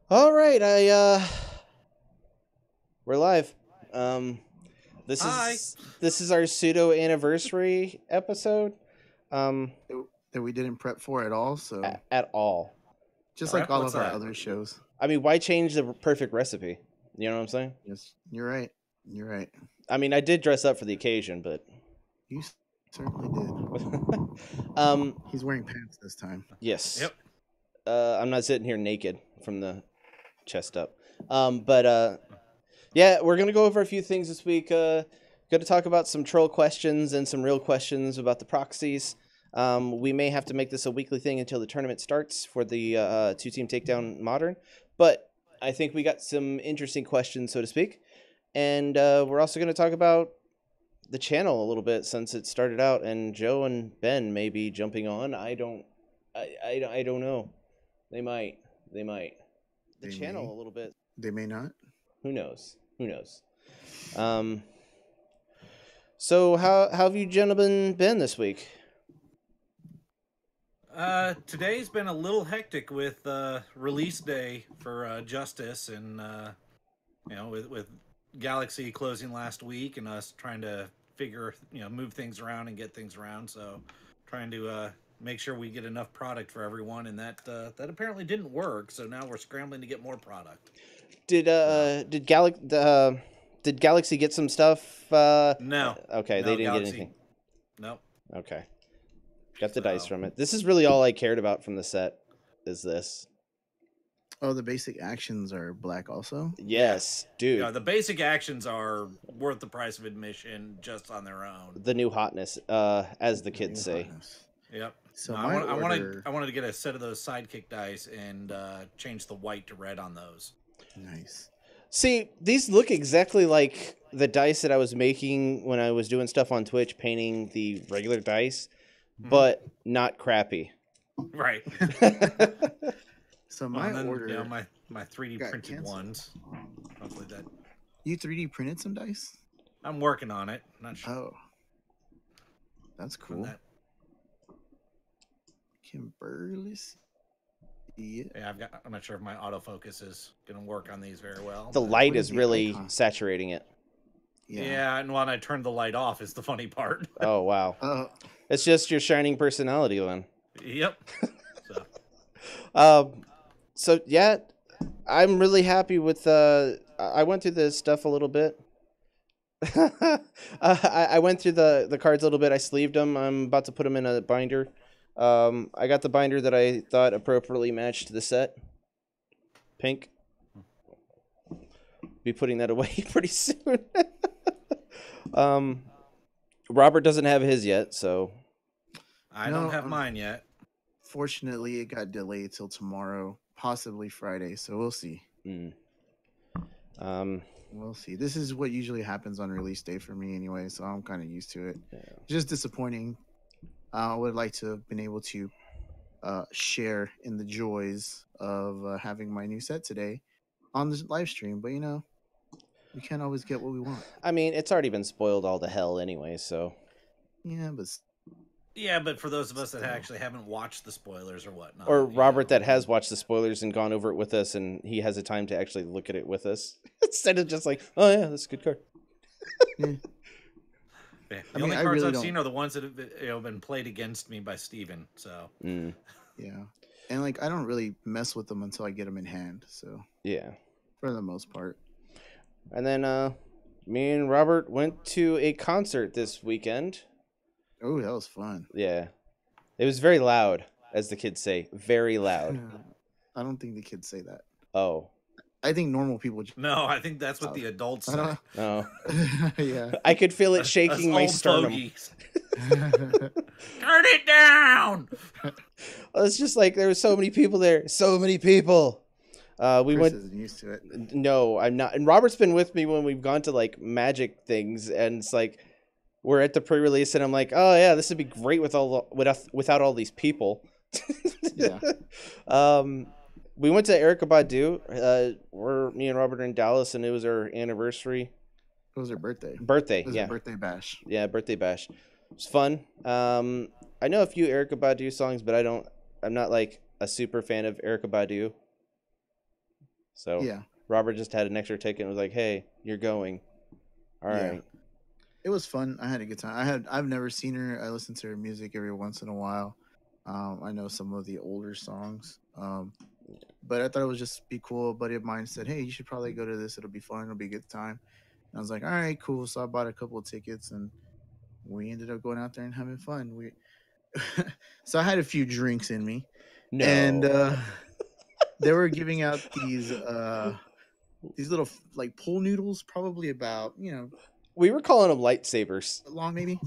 All right, we're live. Um this Hi. is our pseudo anniversary episode. Um that we didn't prep for at all. So at all. just like Prep? all What's of our that? other shows. I mean, why change the perfect recipe? You know what I'm saying? Yes, you're right. You're right. I mean, I did dress up for the occasion, but You certainly did. um He's wearing pants this time. yes. Yep. I'm not sitting here naked from the chest up. But yeah, we're gonna go over a few things this week. Going to talk about some troll questions and some real questions about the proxies. We may have to make this a weekly thing until the tournament starts for the two-team takedown modern, but I think we got some interesting questions, so to speak. And we're also going to talk about the channel a little bit since it started out, and Joe and Ben may be jumping on. I don't know. They might. The They channel may. a little bit. They may not. Who knows? Um, so how have you gentlemen been this week? Today's been a little hectic with release day for Justice, and with Galaxy closing last week, and us trying to move things around and get things around. So, trying to make sure we get enough product for everyone, and that apparently didn't work. So now we're scrambling to get more product. Did Galaxy get some stuff? No, Okay, no they didn't get Galaxy. anything. Nope. Okay, got the So- dice from it. This is really all I cared about from the set. Is this? Oh, the basic actions are black also. Yes, dude. Yeah, the basic actions are worth the price of admission just on their own. The new hotness, as the kids say. Hotness. Yep. So No, my I order. wanted to get a set of those sidekick dice and change the white to red on those. Nice. See, these look exactly like the dice that I was making when I was doing stuff on Twitch, painting the regular dice, but not crappy. Right. So Well, my and then, order. my 3D got printed canceled. ones. Hopefully that. You 3D printed some dice? I'm working on it. Not sure. Oh, that's when cool. that- Can barely see it. Yeah, I'm not sure if my autofocus is gonna work on these very well. The but- light What is is the really icon? saturating it. Yeah. And when I turned the light off is the funny part. Oh, wow. Oh, It's just your shining personality, then. Yep. So So yeah, I'm really happy with. I went through the stuff a little bit. I went through the cards a little bit. I sleeved them. I'm about to put them in a binder. I got the binder that I thought appropriately matched the set. Pink. Be putting that away pretty soon. Robert doesn't have his yet, so I No, don't have mine yet. fortunately, it got delayed till tomorrow, possibly Friday. So we'll see. mm. um, We'll see. This is what usually happens on release day for me anyway, so I'm kind of used to it. Yeah. Just disappointing. I would like to have been able to share in the joys of having my new set today on this live stream, but we can't always get what we want. I mean, it's already been spoiled all to hell anyway, so. Yeah, but Yeah, but for those of us that Still. actually haven't watched the spoilers or whatnot, Or you Robert know. that has watched the spoilers and gone over it with us, and he has a time to actually look at it with us instead of just like, oh yeah, that's a good card. Yeah, the I mean, only I cards really I've don't- seen are the ones that have been played against me by Steven. So Mm, yeah, and like I don't really mess with them until I get them in hand. So yeah. for the most part, And then me and Robert went to a concert this weekend. oh, that was fun. Yeah. It was very loud, as the kids say. Very loud. I don't think the kids say that. Oh. I think normal people. no, I think that's what the adults I say. don't. Oh. Yeah. I could feel it Us shaking my old sternum. fogies. Turn it down. It's just like there were so many people there. So many people. We Chris went. isn't used to it. No, I'm not. And Robert's been with me when we've gone to like magic things, and it's like we're at the pre-release, and I'm like, oh yeah, this would be great without all these people. Yeah. We went to Erica Badu. Me and Robert are in Dallas, and it was our anniversary It was her birthday. birthday. It was Yeah, her birthday bash. yeah, birthday bash. It was fun. I know a few Erica Badu songs, but I'm not like a super fan of Erica Badu. So Yeah. Robert just had an extra ticket and was like, "Hey, you're going." All Yeah. right. It was fun. I had a good time. I've never seen her. I listen to her music every once in a while. I know some of the older songs. But I thought it would just be cool. A buddy of mine said, "Hey, you should probably go to this. It'll be fun. It'll be a good time." And I was like, "All right, cool." So I bought a couple of tickets, and we ended up going out there and having fun. We so I had a few drinks in me, and No. they were giving out these little like pool noodles, probably about We were calling them lightsabers. long, maybe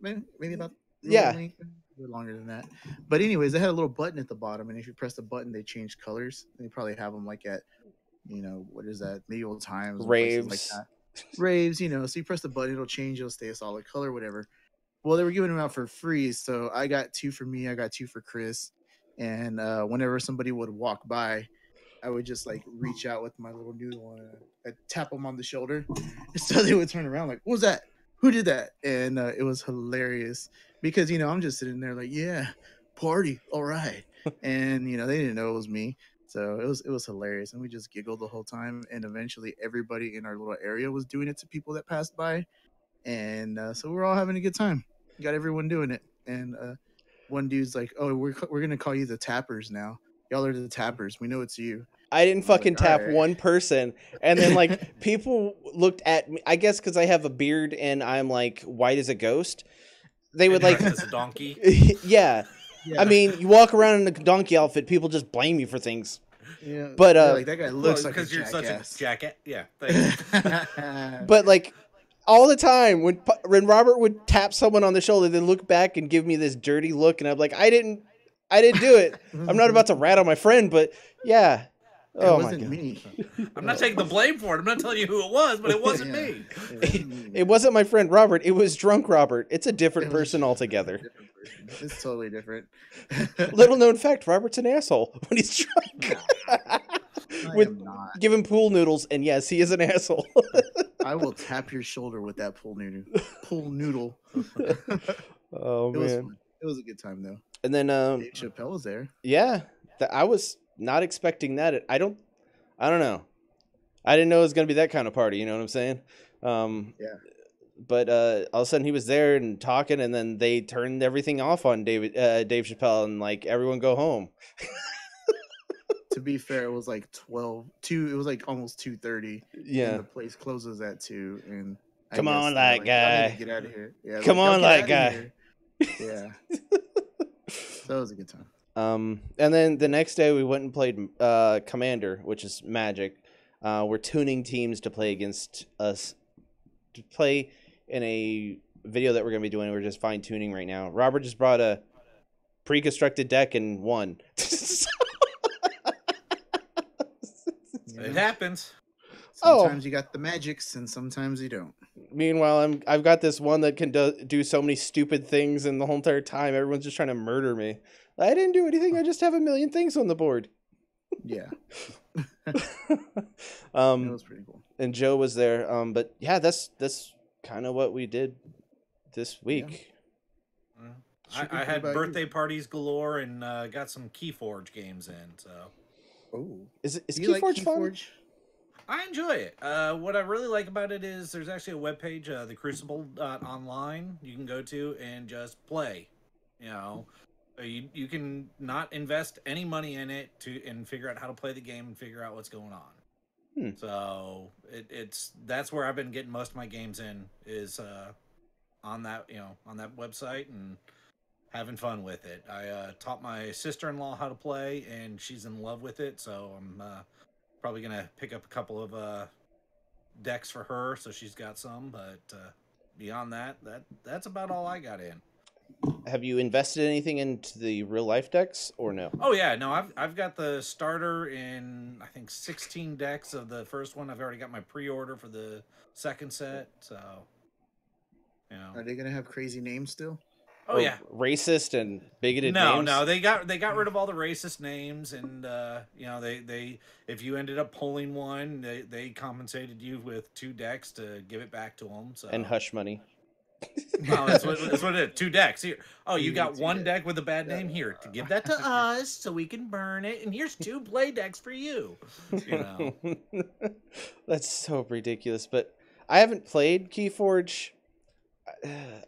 about ruler Yeah. length, a little longer than that. But anyways, they had a little button at the bottom, and if you press the button, they change colors. They probably have them like at what is that, medieval times and places like Raves. that. Raves, so you press the button, it'll change, it'll stay a solid color, whatever. Well, they were giving them out for free, so I got two for me, I got two for Chris, and whenever somebody would walk by, I would just like reach out with my little noodle and I'd tap them on the shoulder, so they would turn around like, "What was that? Who did that?" And it was hilarious because I'm just sitting there like, "Yeah, party, all right," and they didn't know it was me, so it was hilarious, and we just giggled the whole time. And eventually, everybody in our little area was doing it to people that passed by, and so we're all having a good time. Got everyone doing it, and one dude's like, "Oh, we're gonna call you the Tappers now. Y'all are the Tappers. We know it's you." I didn't I was like, fucking "All tap right." one person. And then, like, people looked at me, I guess because I have a beard and I'm, like, white as a ghost. They would, like, as a donkey. yeah. Yeah. I mean, you walk around in a donkey outfit, people just blame you for things. Yeah, But, they're like, that guy looks like a because you're jackass. such a jacket. Yeah. Thanks. But, like, all the time, when Robert would tap someone on the shoulder, then look back and give me this dirty look, and I'm like, I didn't do it. I'm not about to rat on my friend, but yeah. It Oh my wasn't God. me. I'm not taking the blame for it. I'm not telling you who it was, but it wasn't Yeah. me. It wasn't me, It man. wasn't my friend Robert. It was drunk Robert. It's a different It was person a altogether. different person. It's totally different. Little known fact: Robert's an asshole when he's drunk. I am not. Give him pool noodles, and yes, he is an asshole. I will tap your shoulder with that pool noodle. Pool noodle. Oh It was man! fun. It was a good time though. And then, Dave Chappelle was there. yeah, I was not expecting that. I don't know. I didn't know it was gonna be that kind of party. You know what I'm saying? Yeah. But all of a sudden he was there and talking, and then they turned everything off on Dave Chappelle, and like everyone go home. To be fair, it was like 2. It was like almost 2:30. Yeah. And the place closes at 2. And I Come guess on, they're that like, "Y'all need guy. to get out of here." Yeah. Come "Y'all on, get that outta guy." here." Yeah. So it was a good time. And then the next day we went and played Commander, which is Magic. We're tuning teams to play against us, to play in a video that we're going to be doing. We're just fine tuning right now. Robert just brought a pre-constructed deck and won. It happens. Sometimes you got the magics and sometimes you don't. Meanwhile, I've got this one that can do so many stupid things, and the whole entire time everyone's just trying to murder me. I didn't do anything. I just have a million things on the board. Yeah. It was pretty cool. And Joe was there. But yeah, that's kind of what we did this week. Yeah. I had birthday parties galore and got some Keyforge games in. So, is Do you like Keyforge fun? Keyforge? I enjoy it. What I really like about it is there's actually a webpage, the Crucible.online, you can go to and just play. You can not invest any money in it and figure out how to play the game and figure out what's going on. So that's where I've been getting most of my games in, is on that website and having fun with it. I taught my sister-in-law how to play, and she's in love with it. So I'm probably gonna pick up a couple of decks for her, so she's got some. But beyond that's about all I got in. Have you invested anything into the real life decks or no? Oh yeah, no, I've got the starter in I think 16 decks of the first one. I've already got my pre-order for the second set. So, Are they gonna have crazy names still? Oh yeah, racist and bigoted names? No, they got rid of all the racist names, and they if you ended up pulling one, they compensated you with 2 decks to give it back to them. So and hush money. Well, that's what it is. 2 decks here. Oh, you You got get 2 one decks. deck with a bad name here to give that to us so we can burn it, and here's 2 play decks for you. You know. That's so ridiculous. But I haven't played Keyforge.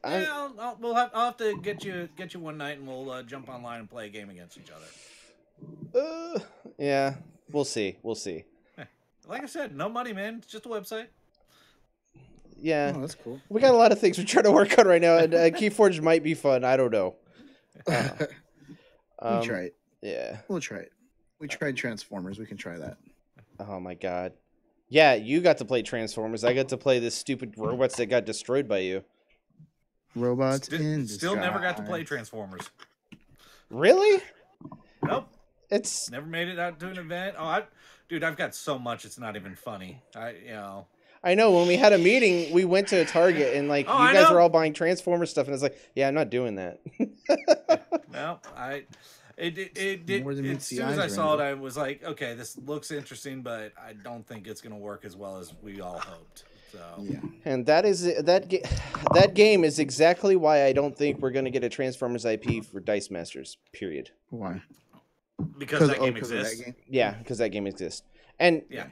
I Yeah, I'll have to get you one night, and we'll jump online and play a game against each other. Yeah, we'll see. We'll see. Like I said, no money, man. It's just a website. Yeah, Oh, that's cool. we got a lot of things we're trying to work on right now, and Keyforge might be fun. I don't know. We'll try it. Yeah. We'll try it. We tried Transformers. We can try that. Oh my god. Yeah, you got to play Transformers. I got to play this stupid robots that got destroyed by you. Robots Still never got to play Transformers. Really? Nope. It's Never made it out to an event. Oh, dude, I've got so much. It's not even funny. I know when we had a meeting, we went to a Target and like Oh, you I guys know. were all buying Transformers stuff, and it's like, yeah, I'm not doing that. No, It More than as meets the soon as I eyes, saw it, Randy. I was like, okay, this looks interesting, but I don't think it's going to work as well as we all hoped. So Yeah. And that game is exactly why I don't think we're going to get a Transformers IP for Dice Masters. Period. Why? because that game of that exists. game? Yeah, because that game exists. And Yeah.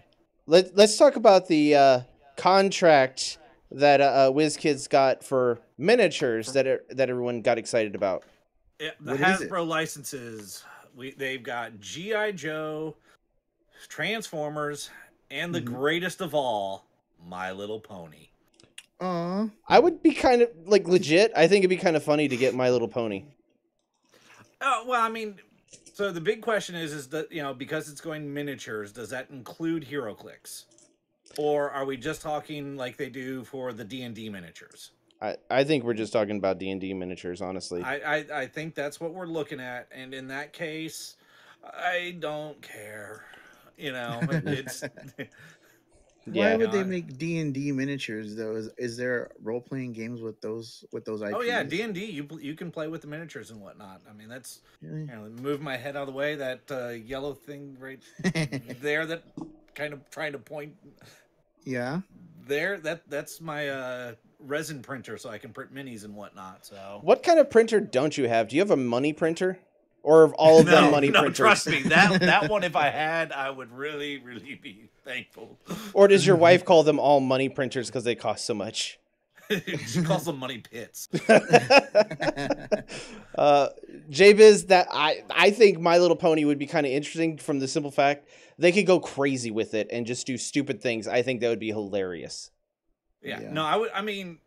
let's talk about the contract that WizKids got for miniatures that everyone got excited about. Yeah, the What is it? Hasbro licenses. They've got GI Joe, Transformers, and the greatest of all, My Little Pony. Aw. I would be kind of like legit. I think it'd be kind of funny to get My Little Pony. Oh well, I mean, so the big question is that because it's going miniatures, does that include HeroClix, or are we just talking like they do for the D&D miniatures? I think we're just talking about D&D miniatures, honestly. I think that's what we're looking at, and in that case, I don't care. It's Yeah. Why would they make D&D miniatures though? Is there role playing games with those IPs? oh yeah, D&D. You can play with the miniatures and whatnot. I mean, that's Really? move my head out of the way. That yellow thing right there, that kind of trying to point Yeah. there. That's my resin printer, so I can print minis and whatnot. So What kind of printer don't you have? Do you have a money printer? Or of all of them money printers? Trust me, that one, if I had, I would really, really be thankful. Or does your wife call them all money printers because they cost so much? She calls them money pits. JBiz, that I think My Little Pony would be kind of interesting from the simple fact they could go crazy with it and just do stupid things. I think that would be hilarious. Yeah. Yeah. No, I mean,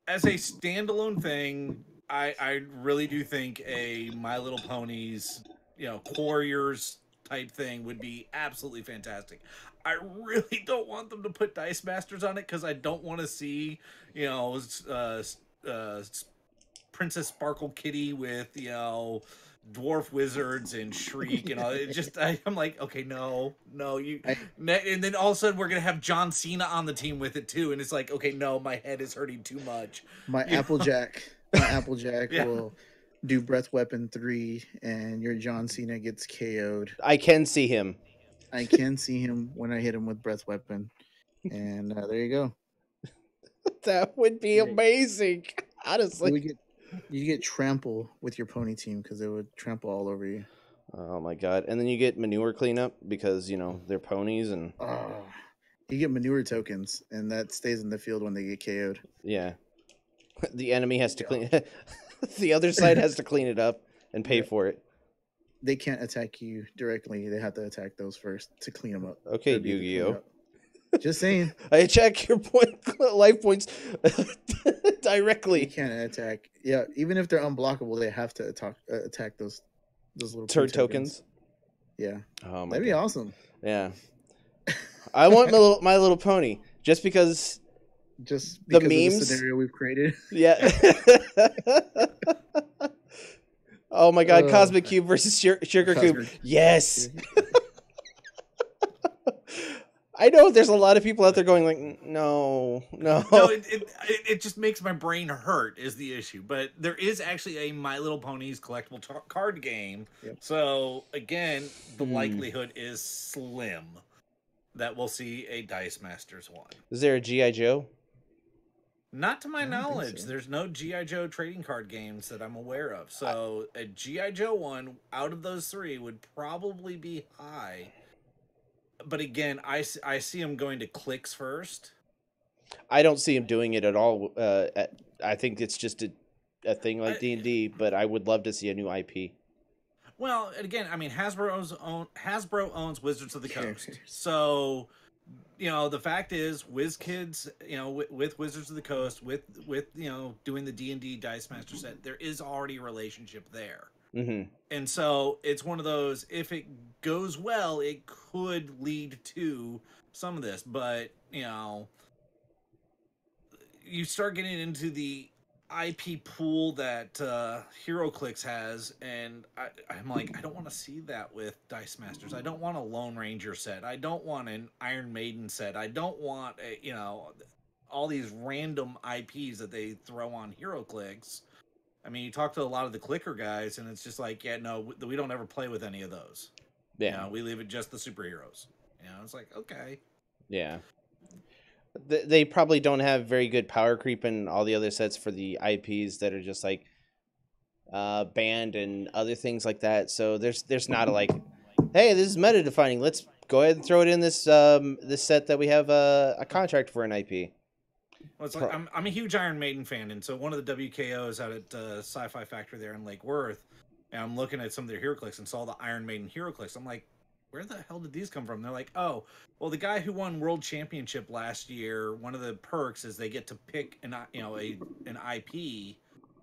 as a standalone thing, I really do think a My Little Ponies, Warriors type thing would be absolutely fantastic. I really don't want them to put Dice Masters on it because I don't want to see, Princess Sparkle Kitty with, dwarf wizards and Shriek and all. It just, I'm like, okay, no, and then all of a sudden we're gonna have John Cena on the team with it too, and it's like, okay, no, my head is hurting too much. My Applejack Yeah. will do Breath Weapon 3 and your John Cena gets KO'd. I can see him. I can see him when I hit him with Breath Weapon. And there you go. That would be amazing. Honestly. You get trample with your pony team because they would trample all over you. Oh my god. And then you get manure cleanup because, they're ponies and You get manure tokens, and that stays in the field when they get KO'd. yeah. The enemy has to clean the other side has to clean it up and pay for it. They can't attack you directly. They have to attack those first to clean them up. Okay, That'd be the Yu-Gi-Oh. cleanup. Just saying. I check your life points You directly. can't attack. Yeah, even if they're unblockable, they have to attack those little Turd pea tokens. Yeah, Oh my that'd be god. awesome. Yeah. I want my little pony just because Just The because of memes? the scenario we've created. yeah. Oh my god, Ugh. Cosmic Cube versus Sugar Cube. Cosmic- Yes. I know there's a lot of people out there going like, no. No, it just makes my brain hurt is the issue. But there is actually a My Little Ponies collectible card game. Yep. So again, the likelihood is slim that we'll see a Dice Masters one. Is there a G.I. Joe? Not to my I don't think knowledge. so. There's no GI Joe trading card games that I'm aware of. So a GI Joe one out of those three would probably be high. But again, I see him going to clicks first. I don't see him doing it at all. I think it's just a thing like I, D&D, but I would love to see a new IP. well, and again, I mean Hasbro owns Wizards of the Coast. Characters. So the fact is, WizKids, with Wizards of the Coast, with doing the D&D Dice Master set, there is already a relationship there. Mm-hmm. And so it's one of those, if it goes well, it could lead to some of this. But, you start getting into the IP pool that HeroClix has, and I'm like, I don't want to see that with Dice Masters. I don't want a Lone Ranger set. I don't want an Iron Maiden set. I don't want all these random IPs that they throw on HeroClix. I mean, you talk to a lot of the clicker guys, and it's just like, yeah, no, we don't ever play with any of those. Yeah. We leave it just the superheroes. It's like, okay. Yeah. They probably don't have very good power creep in all the other sets for the IPs that are just like banned and other things like that. So there's not a like, hey, this is meta defining. Let's go ahead and throw it in this this set that we have a contract for an IP. Well, it's like I'm a huge Iron Maiden fan, and so one of the WKOs out at Sci-Fi Factory there in Lake Worth, and I'm looking at some of their HeroClix and saw the Iron Maiden HeroClix. I'm like, where the hell did these come from? They're like, oh, well, the guy who won World Championship last year, one of the perks is they get to pick an IP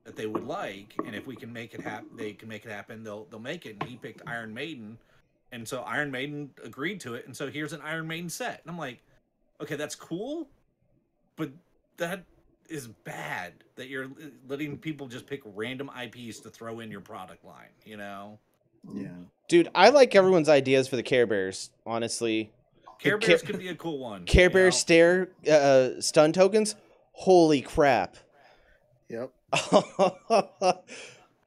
that they would like, and if we can make it happen, they can make it happen. They'll make it. And he picked Iron Maiden, and so Iron Maiden agreed to it, and so here's an Iron Maiden set. And I'm like, okay, that's cool, but that is bad that you're letting people just pick random IPs to throw in your product line, Yeah. Dude, I like everyone's ideas for the Care Bears, honestly. Care Bears could be a cool one. Care Bear stun tokens? Holy crap. Yep.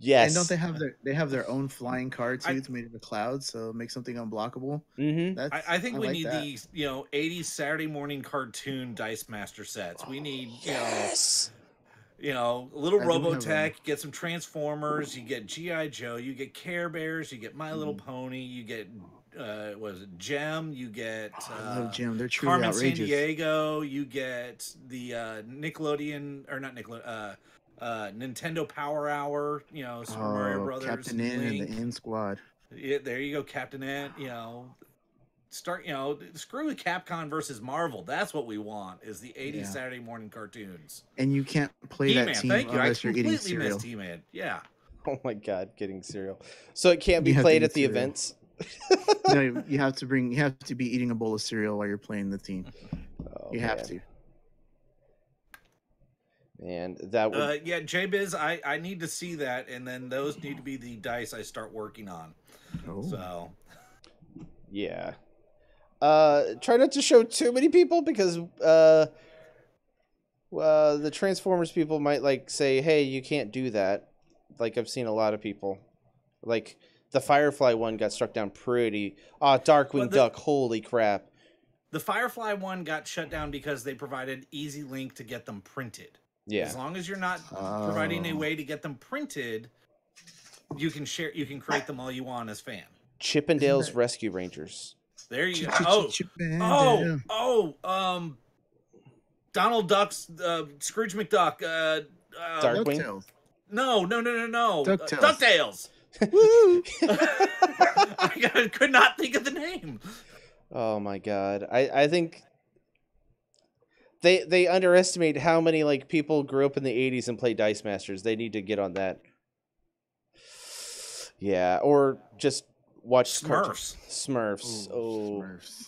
Yes. And don't they have their own flying card too, made in the cloud, so make something unblockable. Mm-hmm. I think we like need that. these 80s Saturday morning cartoon Dice Master sets. We need Yes. little I do have Robotech, get some Transformers, you get GI Joe, you get Care Bears, you get My Little Pony, you get Gem, you get I love Jim. They're truly Carmen outrageous. Sandiego, you get the Nickelodeon, or not Nickelodeon, Nintendo Power Hour, Super Mario Brothers, Captain N Link. and the N Squad. Yeah, there you go, Captain N. Start. Screw with Capcom versus Marvel. That's what we want. Is the '80s Saturday morning cartoons. And you can't play He-Man, that team thank you. I unless you're eating completely cereal. missed He-Man. Yeah. Oh my god, getting cereal. So it can't be You have to played eat at the cereal. events? No, you have to be eating a bowl of cereal while you're playing the team. Oh, You have man. to. And that would Yeah, JBiz, I need to see that, and then those need to be the dice I start working on. Oh. So yeah. Try not to show too many people because the Transformers people might like say, "Hey, you can't do that." Like I've seen a lot of people. Like the Firefly one got struck down pretty. Darkwing Duck, holy crap. the Firefly one got shut down because they provided easy link to get them printed. Yeah. As long as you're not providing a way to get them printed, you can create them all you want as fan. Chippendales Rescue Rangers. There you go. Donald Duck's Scrooge McDuck. Darkwing. DuckTales. No. DuckTales. I could not think of the name. Oh my god. I think they underestimate how many like people grew up in the 80s and played Dice Masters. They need to get on that. Yeah, or just watch Smurfs. Smurfs. Oh. Smurfs.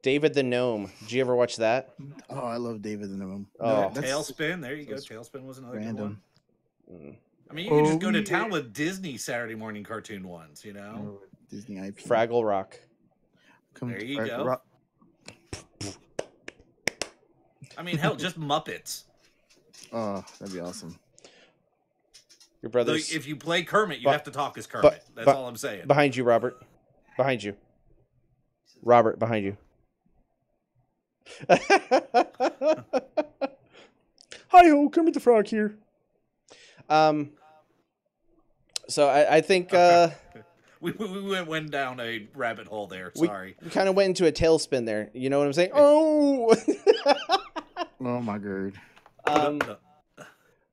David the Gnome. Did you ever watch that? Oh, I love David the Gnome. Oh. Tailspin. There you go. Tailspin was another good one. Mm. I mean, you can just go to town with Disney Saturday morning cartoon ones, Disney IP. Fraggle Rock. There you go. I mean, hell, just Muppets. Oh, that'd be awesome. Your brothers. If you play Kermit, you have to talk as Kermit. That's all I'm saying. Behind you, Robert. Behind you. Robert, behind you. Hi-ho, Kermit the Frog here. So I think We went down a rabbit hole there. we Sorry. kind of went into a tailspin there. You know what I'm saying? Oh! Oh my god.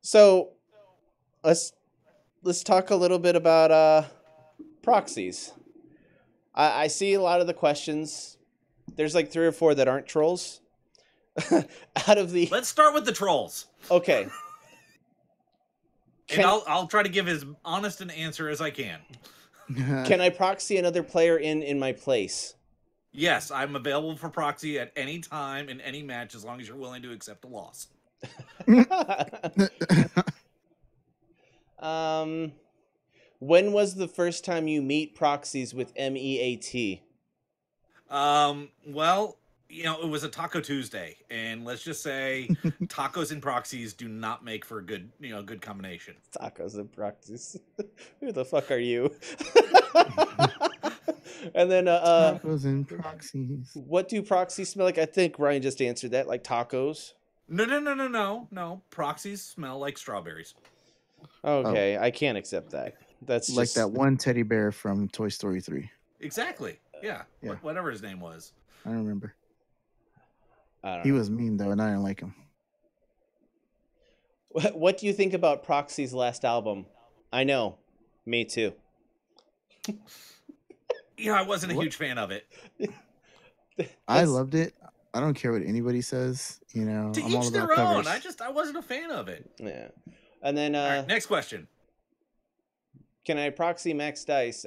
So let's talk a little bit about proxies. I see a lot of the questions. There's like 3 or 4 that aren't trolls. Out of the Let's start with the trolls. Okay. And I'll try to give as honest an answer as I can. Can I proxy another player in my place? Yes, I'm available for proxy at any time in any match as long as you're willing to accept a loss. When was the first time you meet proxies with MEAT? Well, it was a Taco Tuesday, and let's just say tacos and proxies do not make for a good, good combination. Tacos and proxies. Who the fuck are you? And then Tacos and proxies. what do proxies smell like? I think Ryan just answered that, like tacos. No. Proxies smell like strawberries. Okay, I can't accept that. That's Like just... that one teddy bear from Toy Story 3. Exactly. Yeah. Yeah. Whatever his name was. I remember. I don't He know. was mean though, and I didn't like him. What do you think about Proxy's last album? I know. Me too. I wasn't a huge fan of it. I loved it. I don't care what anybody says. To I'm each all their about own. covers. I wasn't a fan of it. Yeah. And then All right, next question. can I proxy max dice?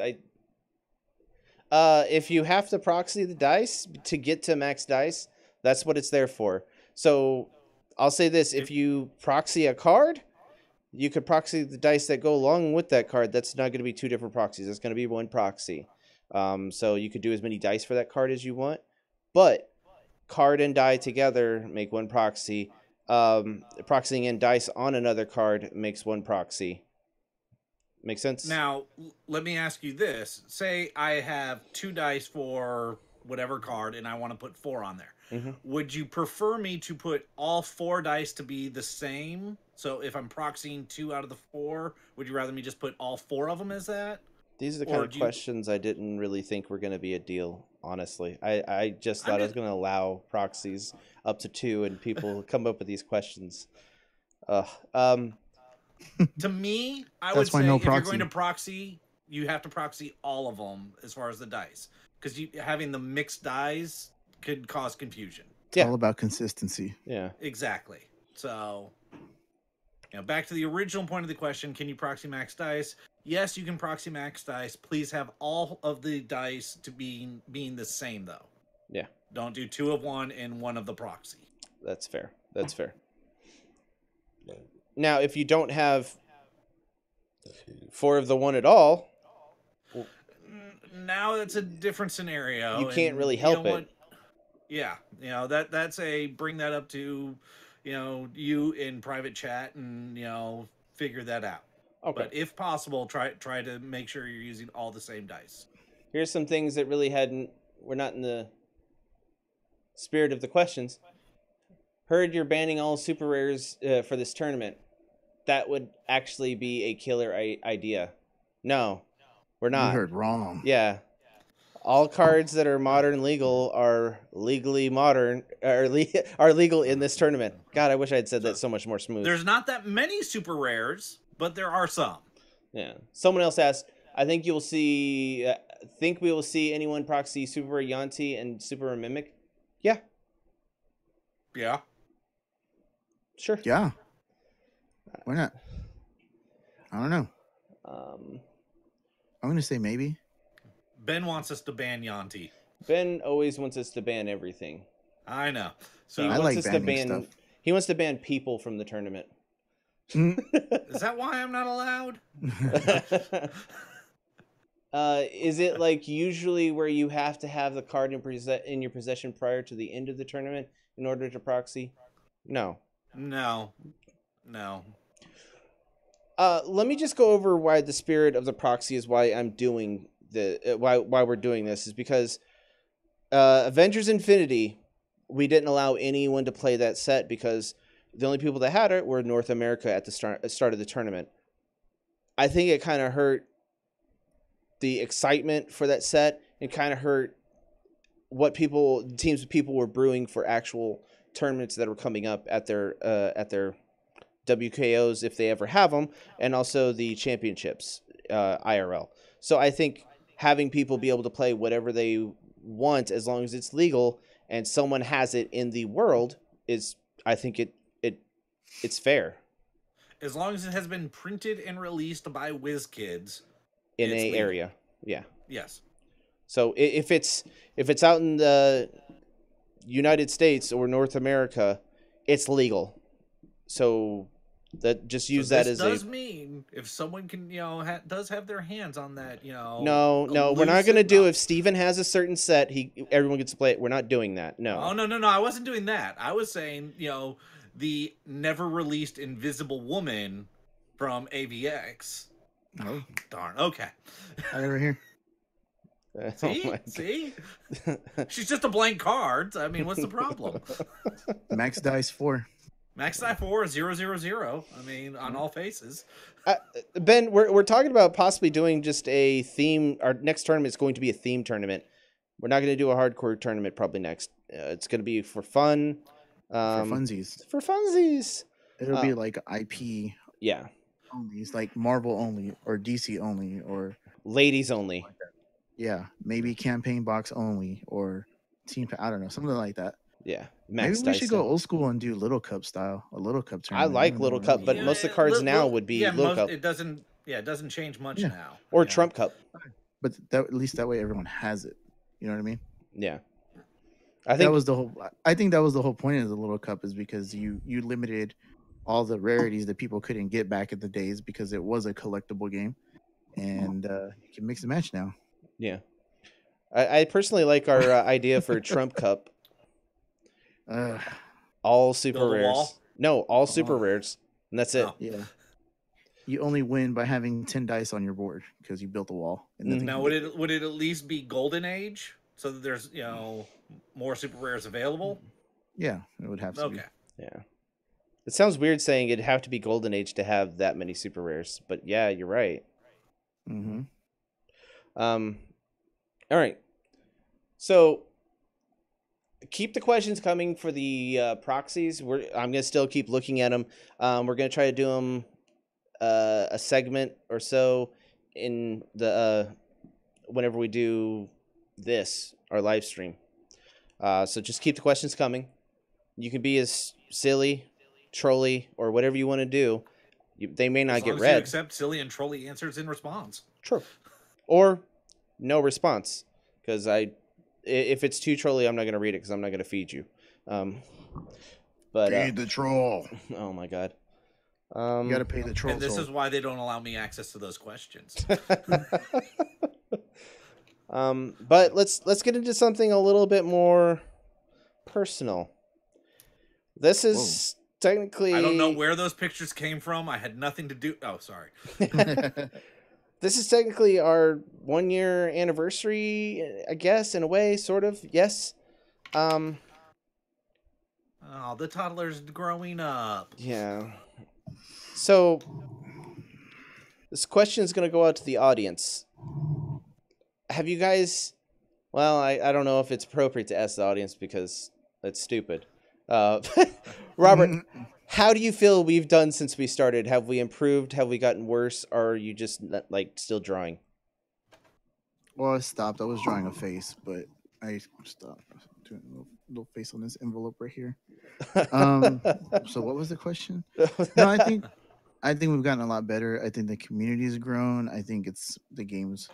If you have to proxy the dice to get to max dice, that's what it's there for. So I'll say this: if you proxy a card, you could proxy the dice that go along with that card. That's not going to be 2 different proxies. It's going to be 1 proxy. So you could do as many dice for that card as you want, but card and die together make 1 proxy. Proxying in dice on another card makes 1 proxy. Make sense? Now, let me ask you this. Say I have 2 dice for whatever card, and I want to put 4 on there. Mm-hmm. Would you prefer me to put all 4 dice to be the same? So if I'm proxying 2 out of the 4, would you rather me just put all 4 of them as that? These are the kind of questions I didn't really think were going to be a deal, honestly. I just thought I was going to allow proxies up to 2, and people come up with these questions. To me, I That's would say no if you're proxy. going to proxy, you have to proxy all of them as far as the dice. Because having the mixed dice could cause confusion. It's Yeah. all about consistency. Yeah. Exactly. So, back to the original point of the question, can you proxy max dice? Yes, you can proxy max dice. Please have all of the dice to being the same, though. Yeah. Don't do 2 of one and 1 of the proxy. That's fair. That's fair. Now, if you don't have 4 of the one at all, Now that's a different scenario. you can't and really you help know it. what? Yeah, that's a bring that up to, you in private chat and figure that out. Okay. But if possible, try to make sure you're using all the same dice. Here's some things that really were not in the spirit of the questions. Heard you're banning all super rares for this tournament. That would actually be a killer idea. No, we're not. You heard wrong. Yeah. All cards that are modern legal are legally modern, are legal in this tournament. God, I wish I had said that so much more smooth. There's not that many super rares, but there are some. Yeah. Someone else asked, I think we will see anyone proxy Super Rare Yanti and Super Rare Mimic. Yeah. Yeah. Sure. Yeah. Why not? I don't know. I'm going to say maybe. Ben wants us to ban Yanti. Ben always wants us to ban everything. I know. So He I wants like us to banning ban. stuff. He wants to ban people from the tournament. is that why I'm not allowed? Is it like usually where you have to have the card in your possession prior to the end of the tournament in order to proxy? No. No. Let me just go over why the spirit of the proxy is why I'm doing why we're doing this is because Avengers Infinity, we didn't allow anyone to play that set because the only people that had it were North America at the start of the tournament. I think it kind of hurt the excitement for that set and kind of hurt what teams people were brewing for actual tournaments that were coming up at their WKOs if they ever have them, and also the championships IRL. So I think having people be able to play whatever they want as long as it's legal and someone has it in the world is, I think it's fair. As long as it has been printed and released by WizKids in it's a legal. area. Yeah. Yes. So if it's out in the United States or North America, it's legal. So that just use that as does mean if someone can, does have their hands on that, No, we're not going to do if Steven has a certain set, everyone gets to play it. We're not doing that. No. Oh, no, I wasn't doing that. I was saying, the never released Invisible Woman from AVX. Oh, darn. Okay. I got it right here. See? She's just a blank card. I mean, what's the problem? Max Dice 4. Max Die 4 000. I mean, on all faces. Ben, we're talking about possibly doing just a theme. Our next tournament is going to be a theme tournament. We're not going to do a hardcore tournament probably next. It's going to be for fun. For funsies. For funsies. It'll be like IP. Yeah. Only. It's like Marvel only or DC only or ladies only. Yeah, maybe campaign box only or team. I don't know, something like that. Yeah, maybe we should go old school and do Little Cup style, a Little Cup tournament. I like Little Cup, but most of the cards now would be Little Cup. It doesn't change much now. Or Trump Cup. But at least that way everyone has it. You know what I mean? Yeah. I think that was the whole point of the Little Cup is because you limited all the rarities that people couldn't get back in the days because it was a collectible game, and you can mix and match now. Yeah, I personally like our idea for Trump Cup. All super rares. No, all super rares, and that's it. Yeah, you only win by having 10 dice on your board because you built a wall. Now, would it at least be Golden Age so that there's more super rares available? Yeah, it would have to. Okay. Be. Yeah, it sounds weird saying it'd have to be Golden Age to have that many super rares, but yeah, you're right. Mm-hmm. All right. So keep the questions coming for the proxies. I'm gonna still keep looking at them. We're gonna try to do them a segment or so in the whenever we do our live stream. So just keep the questions coming. You can be as silly, trolly, or whatever you want to do. They may not get read. You accept silly and trolly answers in response. True. Or no response, because if it's too trolly, I'm not going to read it because I'm not going to feed you. But feed the troll. Oh my god. You got to pay the troll. And this is why they don't allow me access to those questions. But let's get into something a little bit more personal. This is technically. I don't know where those pictures came from. I had nothing to do. Oh, sorry. This is technically our 1-year anniversary, I guess, in a way, sort of. Yes. Oh, the toddler's growing up. Yeah. So this question is going to go out to the audience. Have you guys? Well, I don't know if it's appropriate to ask the audience because that's stupid. Robert, how do you feel we've done since we started? Have we improved? Have we gotten worse? Or are you just like still drawing? Well, I stopped. I was drawing a face, but I stopped doing a little face on this envelope right here. So what was the question? No, I think we've gotten a lot better. I think the community has grown. I think the game's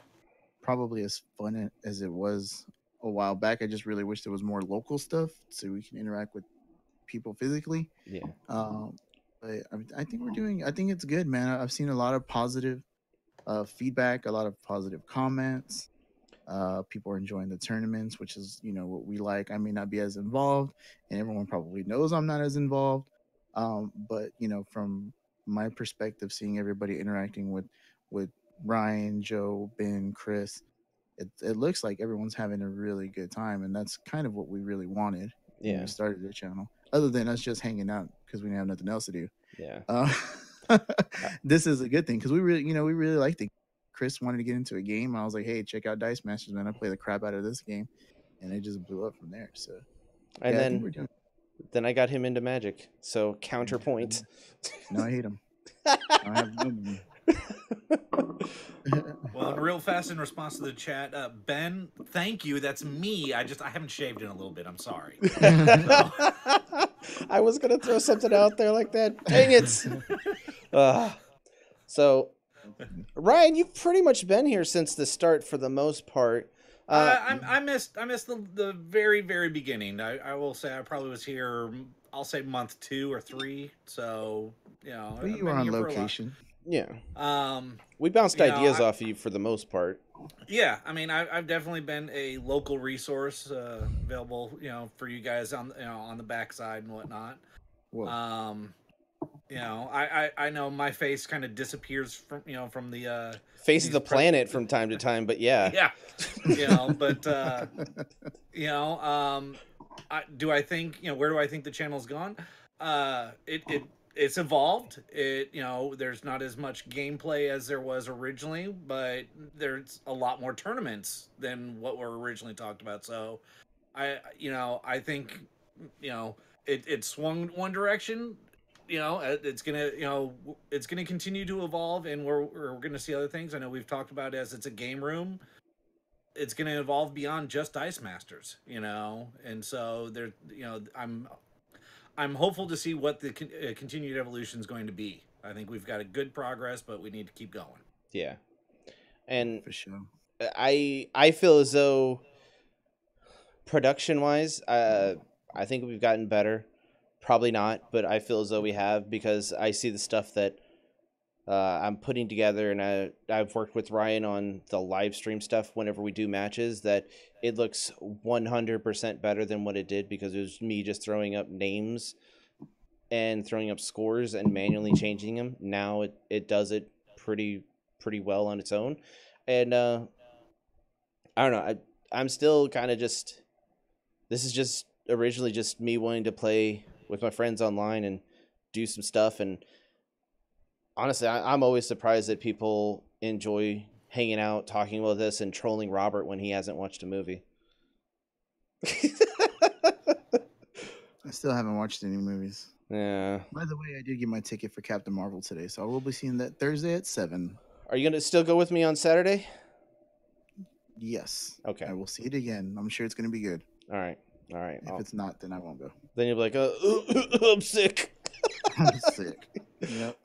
probably as fun as it was a while back. I just really wish there was more local stuff so we can interact with people physically. Yeah. But I think I think it's good, man. I've seen a lot of positive feedback, a lot of positive comments. People are enjoying the tournaments, which is, what we like. I may not be as involved, and everyone probably knows I'm not as involved. But from my perspective, seeing everybody interacting with Ryan, Joe, Ben, Chris, it looks like everyone's having a really good time, and that's kind of what we really wanted when we started the channel. other than us just hanging out because we didn't have nothing else to do. Yeah. This is a good thing because we really liked it. Chris wanted to get into a game. I was like, hey, check out Dice Masters, man. I play the crap out of this game, and it just blew up from there. So And yeah, I think we're doing. then I got him into Magic. So counterpoint. No, I hate him. I have no. Well, real fast in response to the chat, Ben, thank you. That's me. I haven't shaved in a little bit. I'm sorry. I was gonna throw something out there like that. Dang it! So, Ryan, you've pretty much been here since the start for the most part. I missed the very, very beginning. I will say I probably was here. I'll say month 2 or 3. So you were on location. Yeah. We bounced ideas off of you for the most part. Yeah, I mean, I've definitely been a local resource available, for you guys on the backside and whatnot. Whoa. I know my face kind of disappears from the face of the planet from time to time, but yeah. But do I think where do I think the channel's gone? It's evolved. There's not as much gameplay as there was originally, but there's a lot more tournaments than what were originally talked about. So I think it swung one direction. It's gonna continue to evolve, and we're gonna see other things. I know we've talked about as it's a game room. It's gonna evolve beyond just Dice Masters, and so there, I'm hopeful to see what the continued evolution is going to be. I think we've got a good progress, but we need to keep going. Yeah, and for sure, I feel as though production wise, I think we've gotten better. Probably not, but I feel as though we have, because I see the stuff that I'm putting together, and I've worked with Ryan on the live stream stuff whenever we do matches, that it looks 100% better than what it did, because it was me just throwing up names and throwing up scores and manually changing them. Now it does it pretty well on its own. And I don't know, I'm still kind of just, this is just originally just me wanting to play with my friends online and do some stuff. And honestly, I'm always surprised that people enjoy hanging out, talking with us, and trolling Robert when he hasn't watched a movie. I still haven't watched any movies. Yeah. By the way, I did get my ticket for Captain Marvel today, so I will be seeing that Thursday at 7. Are you gonna still go with me on Saturday? Yes. Okay. I will see it again. I'm sure it's gonna be good. All right. If it's not, then I won't go. Then you'll be like, I'm sick. I'm sick. Yep.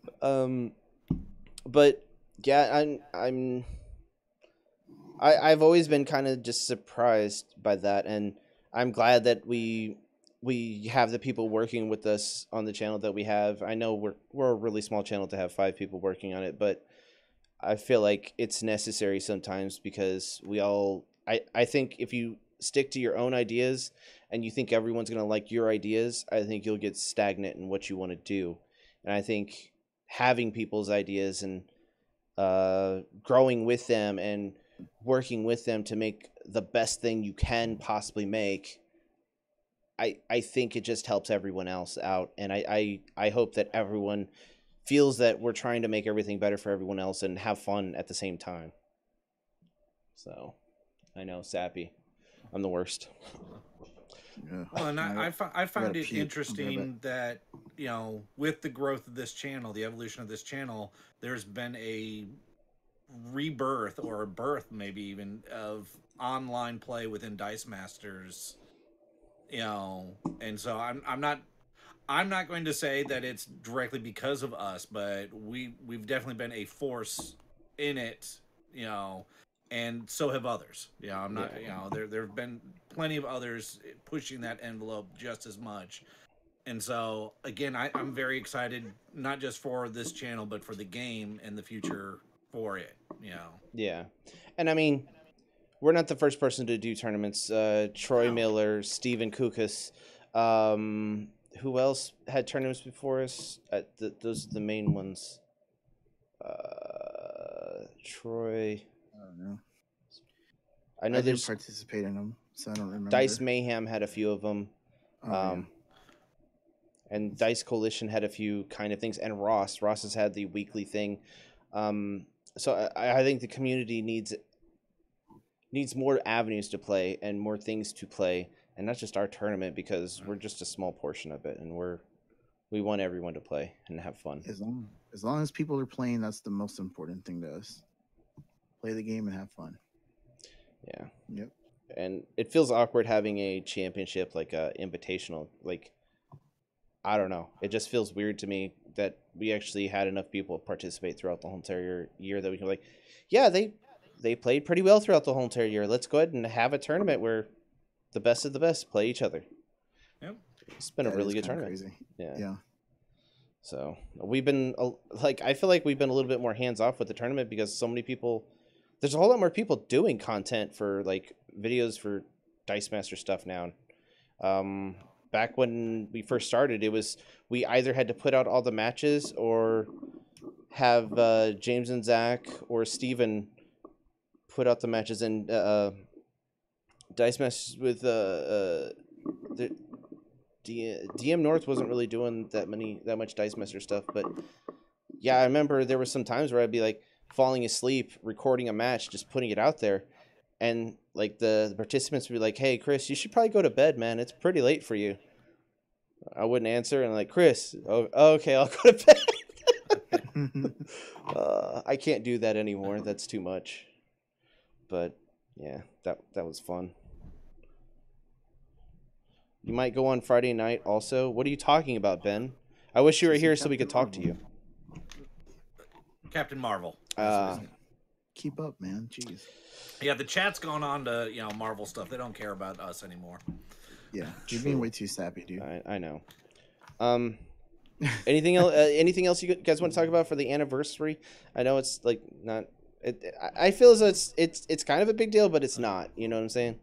But yeah, I've always been kind of just surprised by that, and I'm glad that we have the people working with us on the channel that we have. I know we're a really small channel to have 5 people working on it, but I feel like it's necessary sometimes, because I think if you stick to your own ideas and you think everyone's going to like your ideas, I think you'll get stagnant in what you want to do. And I think having people's ideas and growing with them and working with them to make the best thing you can possibly make, I think it just helps everyone else out. And I hope that everyone feels that we're trying to make everything better for everyone else and have fun at the same time. So, I know, Sappy, I'm the worst. Yeah. Well, and I found it interesting that, with the growth of this channel, the evolution of this channel, there's been a rebirth, or a birth maybe even, of online play within Dice Masters. And so I'm not going to say that it's directly because of us, but we've definitely been a force in it, and so have others. I'm not, there have been plenty of others pushing that envelope just as much. And so, again, I'm very excited, not just for this channel, but for the game and the future for it, Yeah. And I mean, we're not the first person to do tournaments. Troy Miller, Steven Kukas, who else had tournaments before us? Those are the main ones. Troy. I don't know. I know I didn't participate in them, so I don't remember. Dice Mayhem had a few of them. and Dice Coalition had a few kind of things, and Ross has had the weekly thing. So I think the community needs more avenues to play and more things to play, and not just our tournament, because we're just a small portion of it, and we want everyone to play and have fun. As long as people are playing, that's the most important thing to us. Play the game and have fun. Yeah. Yep. And it feels awkward having a championship like a invitational. Like, I don't know. It just feels weird to me that we actually had enough people participate throughout the whole entire year that we can, like, yeah, they played pretty well throughout the whole entire year. Let's go ahead and have a tournament where the best of the best play each other. Yep. It's been a really good tournament. Crazy. Yeah. So we've been like, I feel like we've been a little bit more hands off with the tournament because so many people. There's a whole lot more people doing content for like videos for Dice Master stuff now. Back when we first started, it was we either had to put out all the matches or have James and Zach or Steven put out the matches, and Dice Masters with the DM North wasn't really doing that much Dice Master stuff, but yeah, I remember there were some times where I'd be like falling asleep, recording a match, just putting it out there, and like the participants would be like, "Hey, Chris, you should probably go to bed, man. It's pretty late for you." I wouldn't answer, and I'm like, "Chris, okay, I'll go to bed." I can't do that anymore. That's too much. But yeah, that was fun. You might go on Friday night also. What are you talking about, Ben? I wish you were here so we could talk to you. Captain Marvel. Keep up, man. Jeez. Yeah, the chat's gone on to Marvel stuff. They don't care about us anymore. Yeah, you're being way too sappy, dude. I know. Anything else? Anything else you guys want to talk about for the anniversary? I know it's like not. I feel as though it's kind of a big deal, but it's not. You know what I'm saying?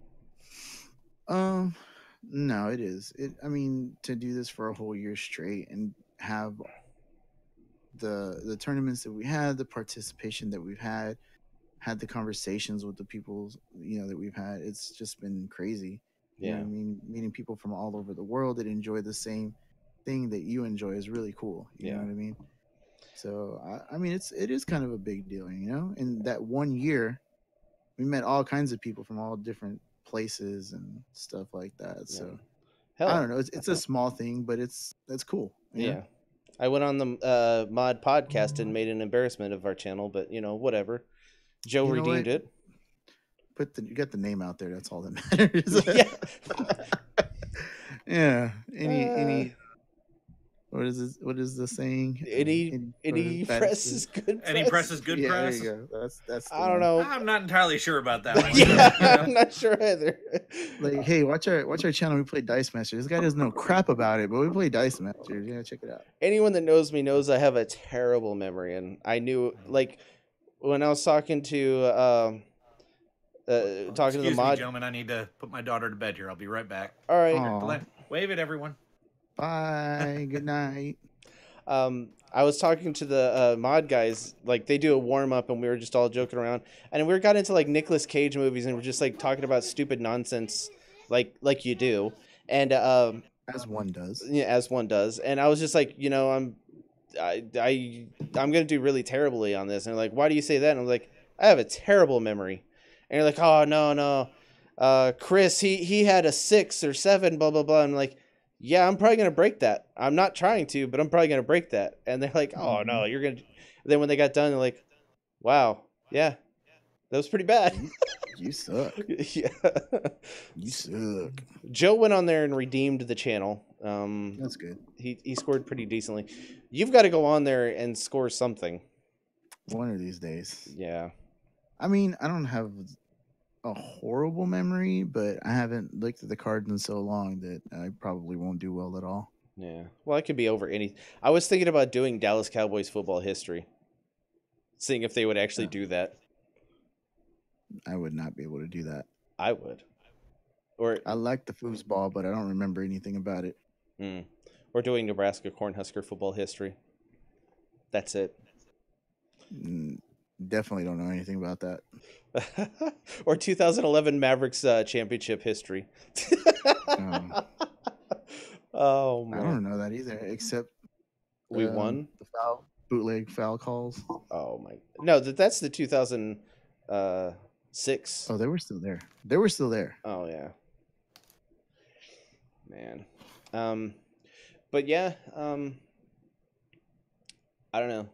No, it is. I mean, to do this for a whole year straight and have the tournaments that we had, the participation that we've had the conversations with the people that we've had, it's just been crazy. Yeah. You know what I mean, meeting people from all over the world that enjoy the same thing that you enjoy is really cool. You know what I mean? So I mean, it is kind of a big deal, In that 1 year, we met all kinds of people from all different places and stuff like that. So I don't know. It's a small thing, but that's cool. Yeah. I went on the mod podcast and made an embarrassment of our channel, but whatever. Joe redeemed it. You got the name out there. That's all that matters. Yeah. Any. What is the saying? Any press is good press. Any press is good press. There you go. That's I don't know. I'm not entirely sure about that one. I'm not sure either. Like, hey, watch our channel. We play Dice Master. This guy doesn't know crap about it, but we play Dice Master. Yeah, check it out. Anyone that knows me knows I have a terrible memory, and I knew like when I was talking to Excuse the mod. me, gentlemen, I need to put my daughter to bed here. I'll be right back. All right. Wave it, everyone. Bye. Good night. I was talking to the mod guys, like they do a warm up, and we were just all joking around, and we got into like Nicolas Cage movies, and we're just like talking about stupid nonsense, like you do, and as one does. Yeah, as one does, and I was just like, I'm gonna do really terribly on this, and they're like, why do you say that? And I was like, I have a terrible memory, and you're like, oh no, Chris, he had a 6 or 7, blah blah blah. I'm like, yeah, I'm probably going to break that. I'm not trying to, but I'm probably going to break that. And they're like, oh, no, you're going to... Then when they got done, they're like, wow, yeah, that was pretty bad. You suck. Yeah. You suck. Joe went on there and redeemed the channel. That's good. He scored pretty decently. You've got to go on there and score something. One of these days. Yeah. I mean, I don't have a horrible memory, but I haven't looked at the cards in so long that I probably won't do well at all. Yeah. Well, I could be over any. I was thinking about doing Dallas Cowboys football history, seeing if they would actually do that. I would not be able to do that. I would. Or I like the foosball, but I don't remember anything about it. Or doing Nebraska Cornhusker football history. That's it. Definitely don't know anything about that. Or 2011 Mavericks championship history. Oh, Oh man. I don't know that not either, except We won. the bootleg foul calls. Oh my! No, that's the 2006. Oh, they were still there. They were still there. Oh yeah, man. But yeah, I don't know.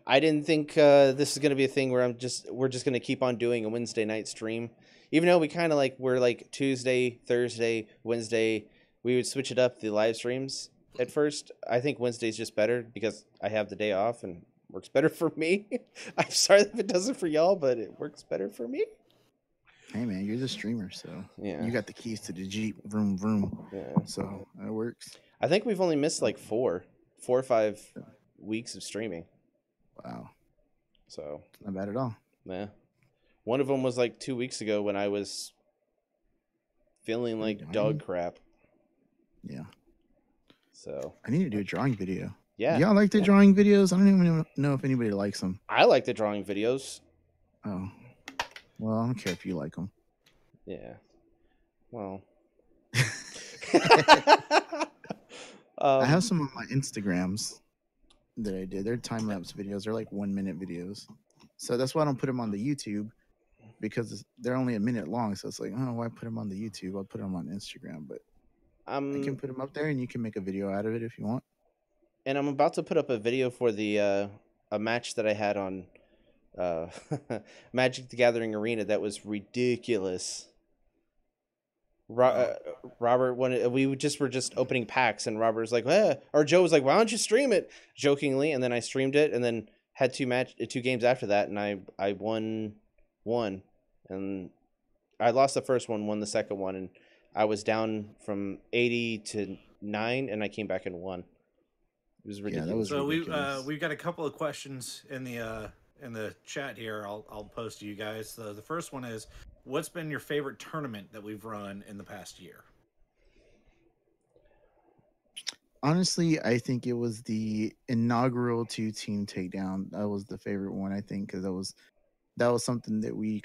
I didn't think this is gonna be a thing where we're just gonna keep on doing a Wednesday night stream, even though we kind of we're like Tuesday, Thursday, Wednesday. We would switch it up the live streams at first. I think Wednesday's just better because I have the day off and works better for me. I'm sorry if it doesn't for y'all, but it works better for me. Hey man, you're the streamer, so Yeah, you got the keys to the Jeep. Vroom vroom. yeah. So it works. I think we've only missed like 4 or 5 weeks of streaming. Wow, So not bad at all. yeah, one of them was like 2 weeks ago when I was feeling like dog crap. Yeah. So I need to do a drawing video. yeah, Y'all like the drawing videos? I don't even know if anybody likes them. I like the drawing videos. Oh, well, I don't care if you like them. Yeah. Well. I have some of my Instagrams that I did. They're time lapse videos. They're like 1 minute videos. So that's why I don't put them on the YouTube, because they're only a minute long. So it's like, oh, why put them on the YouTube? I'll put them on Instagram. But I can put them up there, and you can make a video out of it if you want. And I'm about to put up a video for the a match that I had on Magic the Gathering Arena that was ridiculous. Robert, when we were just opening packs, and Robert was like, or Joe was like, "Why don't you stream it?" jokingly, and then I streamed it, and then had 2 games after that, and I won one, and I lost the first one, won the second one, and I was down from 80 to 9, and I came back and won. It was ridiculous. Yeah, that was so ridiculous. we've got a couple of questions in the chat here. I'll post to you guys. The first one is, what's been your favorite tournament that we've run in the past year? Honestly, I think it was the inaugural 2-team takedown. That was the favorite one, I think, because that was something that we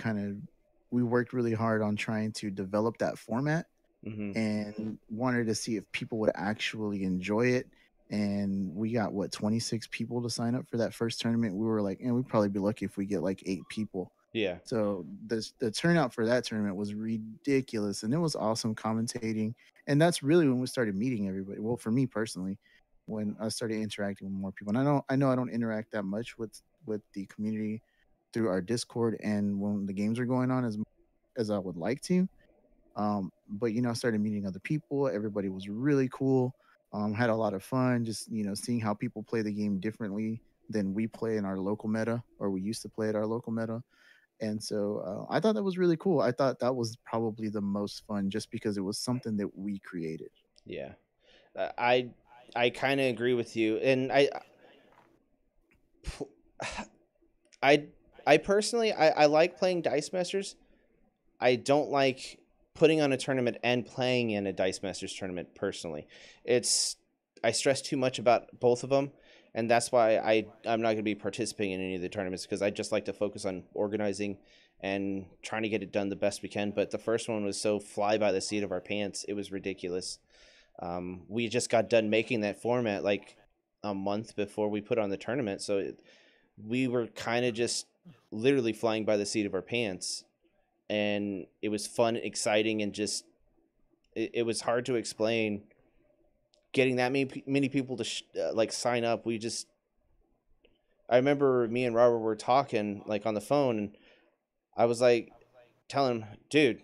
worked really hard on trying to develop that format, and wanted to see if people would actually enjoy it. And we got 26 people to sign up for that first tournament. We were like, and we'd probably be lucky if we get like 8 people. Yeah. So the turnout for that tournament was ridiculous, and it was awesome commentating. And that's really when we started meeting everybody. Well, for me personally, when I started interacting with more people. And I know I don't interact that much with the community through our Discord and when the games are going on as I would like to. But I started meeting other people. Everybody was really cool. Had a lot of fun just seeing how people play the game differently than we play in our local meta, or we used to play at our local meta. And so I thought that was really cool. I thought that was probably the most fun, just because it was something that we created. Yeah, I kind of agree with you, and I personally I like playing Dice Masters. I don't like putting on a tournament and playing in a Dice Masters tournament personally. I stress too much about both of them, and that's why I'm not going to be participating in any of the tournaments, because I just like to focus on organizing and trying to get it done the best we can. But the first one was so fly by the seat of our pants, it was ridiculous. We just got done making that format like a month before we put on the tournament, so we were kind of just literally flying by the seat of our pants, and it was fun, exciting, and just it was hard to explain. Getting that many people to sign up, I remember me and Robert were talking like on the phone, and I was like telling him, dude,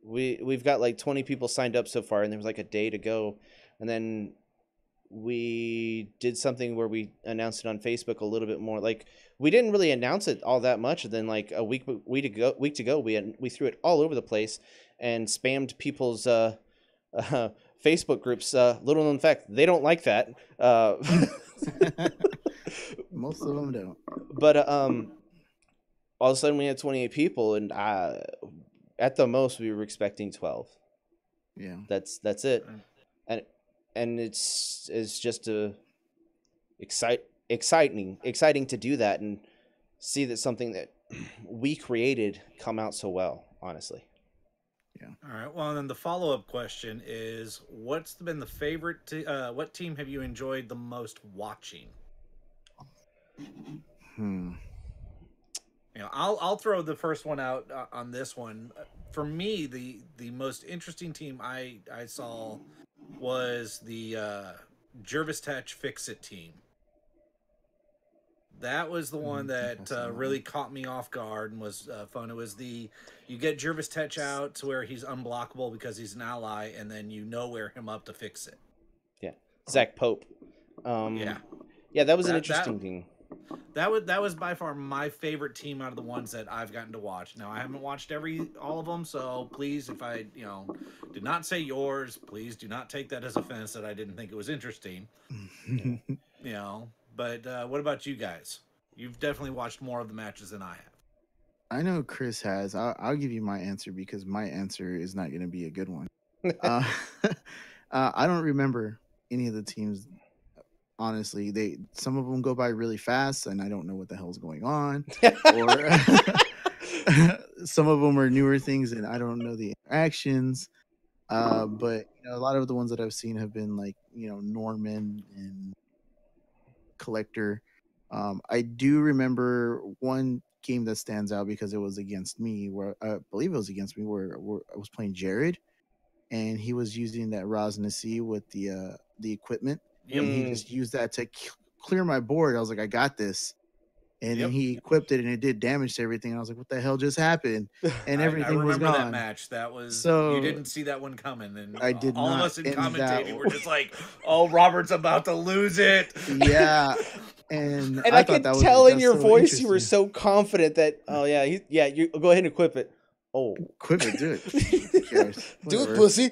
we've got like 20 people signed up so far, and there was like a day to go. And then we did something where we announced it on Facebook a little bit more. Like, we didn't really announce it all that much. And then like a week to go, we threw it all over the place and spammed people's Facebook groups. Little known fact, they don't like that. Most of them don't. But all of a sudden we had 28 people, and at the most we were expecting 12. Yeah, that's it. And it's just exciting to do that and see that something that we created come out so well, honestly. All right. Well, and then the follow-up question is, what's been the favorite? What team have you enjoyed the most watching? I'll throw the first one out on this one. For me, the most interesting team I saw was the Jervis Tech Fix It team. That was the one that really caught me off guard and was fun. It was you get Jervis Tech out to where he's unblockable because he's an ally, and then you nowhere him up to fix it. Yeah, Zach Pope. Yeah, that was an interesting team. That was by far my favorite team out of the ones that I've gotten to watch. Now I haven't watched all of them, so please, if I did not say yours, please do not take that as offense that I didn't think it was interesting. But what about you guys? You've definitely watched more of the matches than I have. I know Chris has. I'll give you my answer because my answer is not going to be a good one. I don't remember any of the teams. Honestly, some of them go by really fast, and I don't know what the hell's going on. Or some of them are newer things, and I don't know the interactions. But a lot of the ones that I've seen have been like Norman and Collector. I do remember one game that stands out because it was against me, where I believe it was against me, where I was playing Jared, and he was using that Rosnasi with the equipment. Yep. And he just used that to clear my board. I was like, I got this. And then he equipped it, and it did damage to everything. And I was like, what the hell just happened? And everything was gone. I remember that match. That was you didn't see that one coming. And I did all not. Of us in commentating were just like, oh, Robert's about to lose it. Yeah. And I could tell in your voice you were so confident that, you go ahead and equip it. Oh, equip it, do it. Do it, pussy.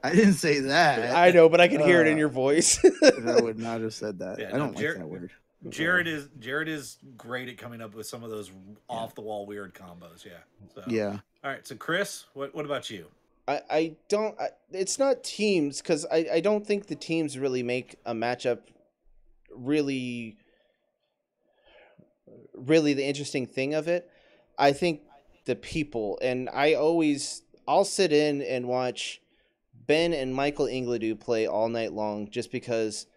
I didn't say that. I know, but I could hear it in your voice. I would not have said that. I don't like that word. Jared is great at coming up with some of those off the wall weird combos. Yeah. So. Yeah. All right. So Chris, what about you? I don't. It's not teams because I don't think the teams really make a matchup really the interesting thing of it. I think the people, and I'll sit in and watch Ben and Michael Ingledew play all night long just because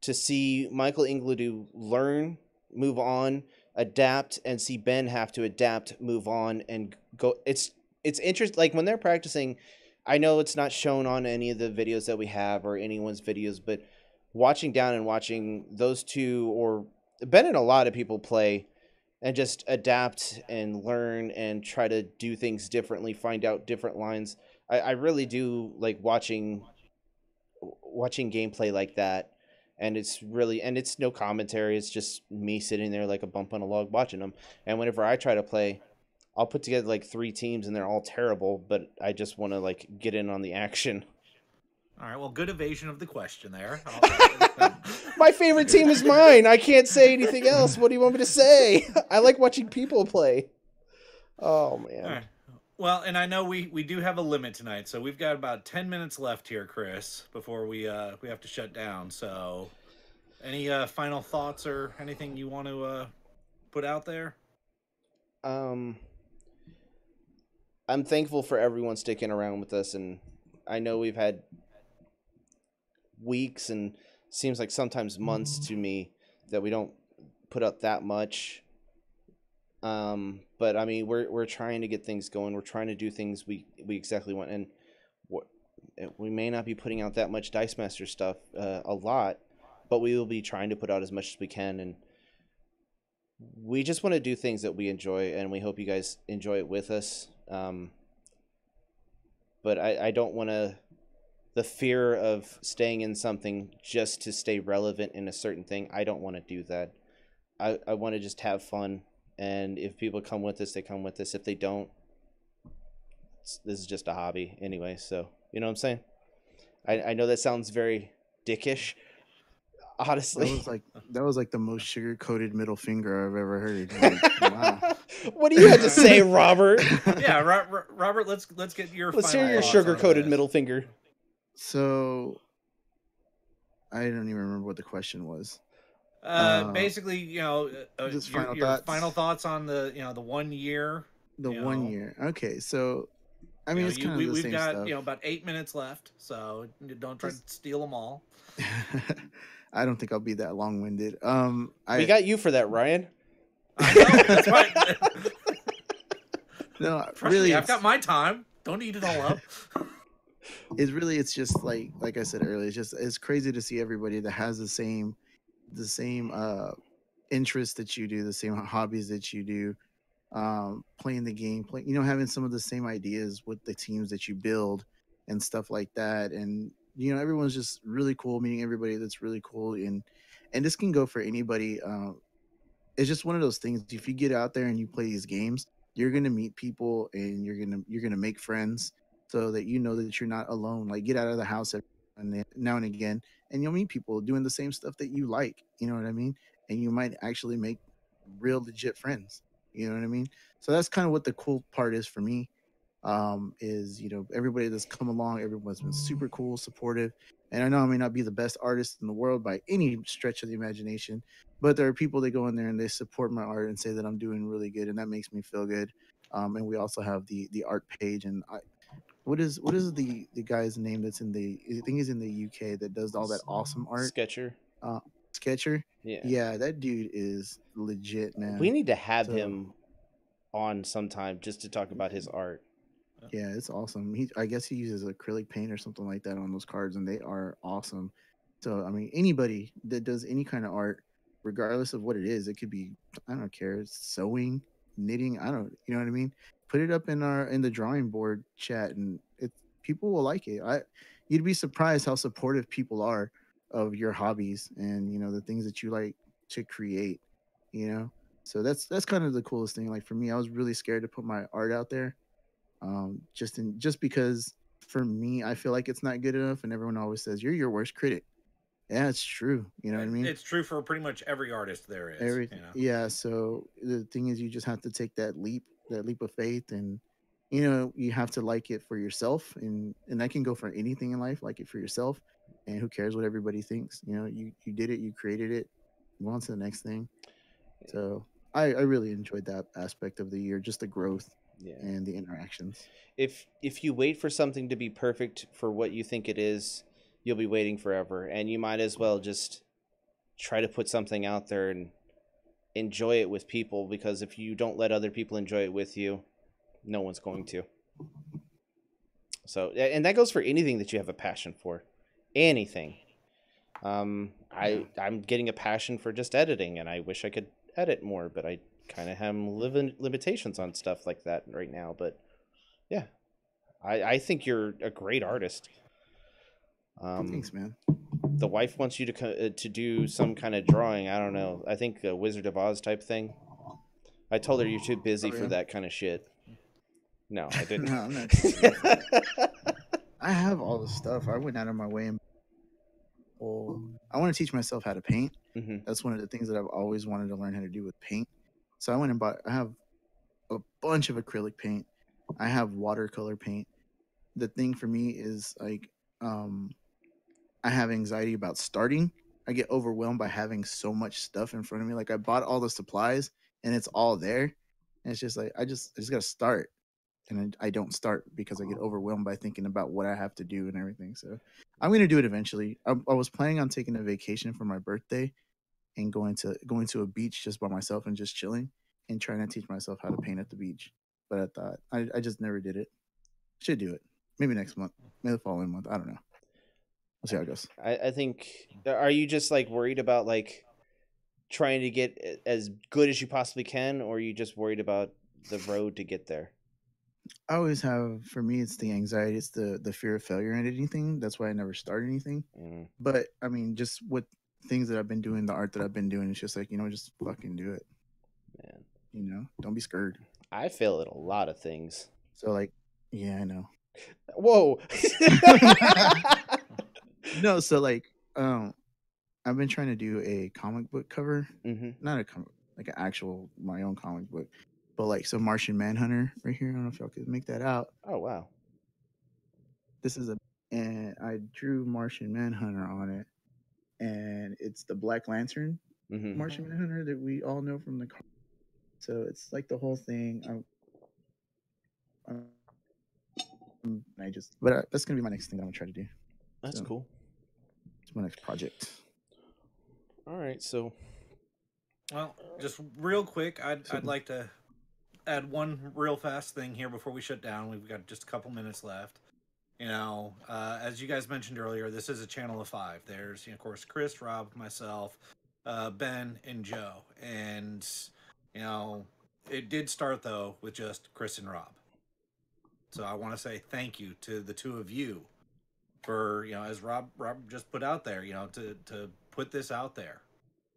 to see Michael Ingledew learn, move on, adapt, and see Ben have to adapt, move on, and go. It's interesting. Like when they're practicing, I know it's not shown on any of the videos that we have or anyone's videos, but watching down and watching those two, or Ben and a lot of people play and just adapt and learn and try to do things differently, find out different lines. I really do like watching gameplay like that. And it's no commentary. It's just me sitting there like a bump on a log watching them. And whenever I try to play, I'll put together like 3 teams and they're all terrible, but I just want to like get in on the action. All right, well, good evasion of the question there. My favorite team is mine. I can't say anything else. What do you want me to say? I like watching people play. Oh, man. All right. Well, and I know we do have a limit tonight, so we've got about 10 minutes left here, Chris, before we have to shut down. So any final thoughts or anything you want to put out there? I'm thankful for everyone sticking around with us, and I know we've had weeks and seems like sometimes months to me that we don't put up that much. But I mean, we're trying to get things going. We're trying to do things we exactly want, and we may not be putting out that much Dice Master stuff a lot, but we will be trying to put out as much as we can, and we just want to do things that we enjoy, and we hope you guys enjoy it with us. But I don't want to. The fear of staying in something just to stay relevant in a certain thing, I don't want to do that. I want to just have fun, and if people come with us, they come with us. If they don't, this is just a hobby anyway, so you know what I'm saying? I know that sounds very dickish, honestly. That was like the most sugar-coated middle finger I've ever heard. Like, wow. What do you have to say, Robert? Yeah, Robert, let's get your Let's hear your sugar-coated middle finger. So, I don't even remember what the question was. Basically, just your final thoughts on the 1 year The You 1 know, year. Okay, so I mean, it's kind of the we've same got stuff. about 8 minutes left, so don't try to Just- steal them all. I don't think I'll be that long winded. We got you for that, Ryan. I know. That's why. No, Trust really, me, I've got my time. Don't eat it all up. it's just like I said earlier. It's crazy to see everybody that has the same interests that you do, the same hobbies that you do, playing the game, having some of the same ideas with the teams that you build and stuff like that. And everyone's just really cool. Meeting everybody that's really cool, and this can go for anybody. It's just one of those things. If you get out there and you play these games, you're gonna meet people and you're gonna make friends, so that you know that you're not alone. Like, get out of the house now and again, and you'll meet people doing the same stuff that you like. You know what I mean? And you might actually make real legit friends. You know what I mean? So that's kind of what the cool part is for me. Is everybody that's come along, everyone's been super cool, supportive. And I know I may not be the best artist in the world by any stretch of the imagination, but there are people that go in there and they support my art and say that I'm doing really good, and that makes me feel good. And we also have the art page, and what is the guy's name that's I think he's in the UK that does all that awesome art. Sketcher. Uh, Sketcher. Yeah. Yeah, that dude is legit, man. We need to have So him on sometime just to talk about his art. yeah, it's awesome. I guess he uses acrylic paint or something like that on those cards, and they are awesome. So I mean, anybody that does any kind of art, regardless of what it is, it could be, I don't care, sewing, knitting. I don't, you know what I mean. Put it up in the drawing board chat, and people will like it. You'd be surprised how supportive people are of your hobbies and the things that you like to create. You know, so that's kind of the coolest thing. Like for me, I was really scared to put my art out there, just because for me I feel like it's not good enough, and everyone always says you're your worst critic. Yeah, it's true. You know what I mean? It's true for pretty much every artist there is. Everything. Yeah. So the thing is, you just have to take that leap of faith, and you have to like it for yourself, and that can go for anything in life. Like it for yourself, and who cares what everybody thinks? You did it, you created it. Move on to the next thing. So I really enjoyed that aspect of the year, just the growth Yeah. and the interactions. If you wait for something to be perfect for what you think it is, you'll be waiting forever, and you might as well just try to put something out there and enjoy it with people, because if you don't let other people enjoy it with you, no one's going to. So, and that goes for anything that you have a passion for. Anything. I'm getting a passion for just editing, and I wish I could edit more, but I kind of have limitations on stuff like that right now. But yeah, I think you're a great artist. Thanks, man. The wife wants you to do some kind of drawing. I don't know. I think a Wizard of Oz type thing. I told her you're too busy for that kind of shit. No, I didn't. No, I'm not too busy for that. I have all the stuff. I went out of my way and I want to teach myself how to paint. Mm-hmm. That's one of the things that I've always wanted to learn how to do with paint. So I went and bought. I have a bunch of acrylic paint. I have watercolor paint. The thing for me is like, I have anxiety about starting. I get overwhelmed by having so much stuff in front of me. Like I bought all the supplies and it's all there, and it's just like I just gotta start, and I don't start because I get overwhelmed by thinking about what I have to do and everything. So I'm gonna do it eventually. I was planning on taking a vacation for my birthday and going to a beach just by myself and just chilling and trying to teach myself how to paint at the beach. But I thought I just never did it. Should do it. Maybe next month. Maybe the following month. I don't know. We'll see how it goes. I think. Are you just like worried about like trying to get as good as you possibly can, or are you just worried about the road to get there? I always have, for me, it's the anxiety, it's the fear of failure in anything. That's why I never start anything. But I mean, just with things that I've been doing, the art that I've been doing, it's just like, just fucking do it. Man, don't be scared. I fail at a lot of things. So like, yeah, I know. Whoa. No, so like, I've been trying to do a comic book cover, not a comic, like an actual my own comic book, but like some Martian Manhunter right here. I don't know if y'all could make that out. Oh wow. This is and I drew Martian Manhunter on it, and it's the Black Lantern Martian Manhunter that we all know from the car. So it's like the whole thing. that's gonna be my next thing that I'm gonna try to do. That's So, cool. It's my next project. All right, so Well, just real quick, I'd like to add one real fast thing here before we shut down. We've got just a couple minutes left. As you guys mentioned earlier, this is a channel of 5. There's, of course, Chris, Rob, myself, Ben, and Joe. And, it did start, though, with just Chris and Rob. So I want to say thank you to the two of you for, as Rob just put out there, to put this out there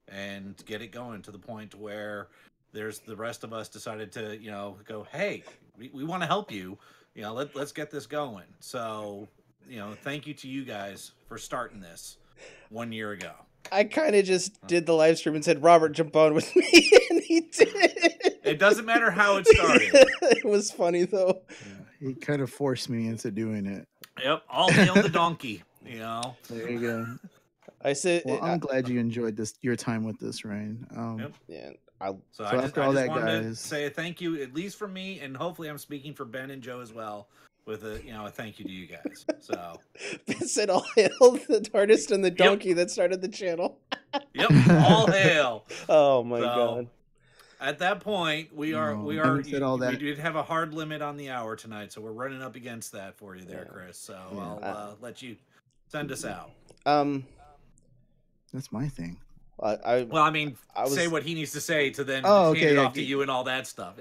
and get it going to the point where there's the rest of us decided to, go, hey, we want to help you. Let's get this going. So, thank you to you guys for starting this 1 year ago. I kind of just did the live stream and said, Robert, jump on with me, and he did. It doesn't matter how it started. It was funny, though. Yeah, he kind of forced me into doing it. Yep, all hail the donkey, There you go. I said, Well, I'm glad you enjoyed your time with this, Ryan. Yep. Yeah, So after I just all that, wanted to guys, say a thank you, at least from me, and hopefully I'm speaking for Ben and Joe as well, with a thank you to you guys. So Ben said, all hail the artist and the donkey that started the channel. Yep, all hail. Oh my god. At that point, we did have a hard limit on the hour tonight, so we're running up against that for you there, Chris. So I'll let you send us out. That's my thing. Say what he needs to say to then hand it off to you and all that stuff.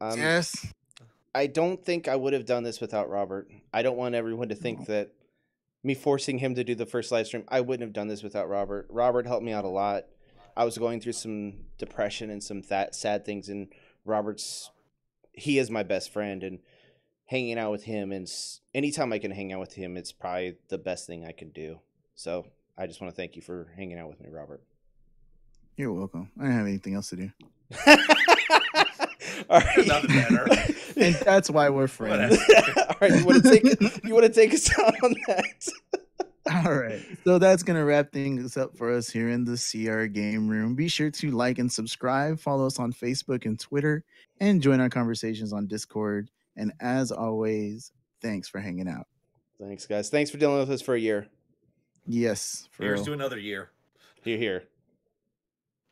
Yes. I don't think I would have done this without Robert. I don't want everyone to think that me forcing him to do the first live stream, I wouldn't have done this without Robert. Robert helped me out a lot. I was going through some depression and some sad things, and he is my best friend, and hanging out with him, and anytime I can hang out with him, it's probably the best thing I can do. So I just want to thank you for hanging out with me, Robert. You're welcome. I didn't have anything else to do. All right. Nothing better. And that's why we're friends. All right, you want to take us out on that? All right. So that's going to wrap things up for us here in the CR Game Room. Be sure to like and subscribe, follow us on Facebook and Twitter, and join our conversations on Discord. And as always, thanks for hanging out. Thanks, guys. Thanks for dealing with us for a year. Yes. Here's to another year. Here.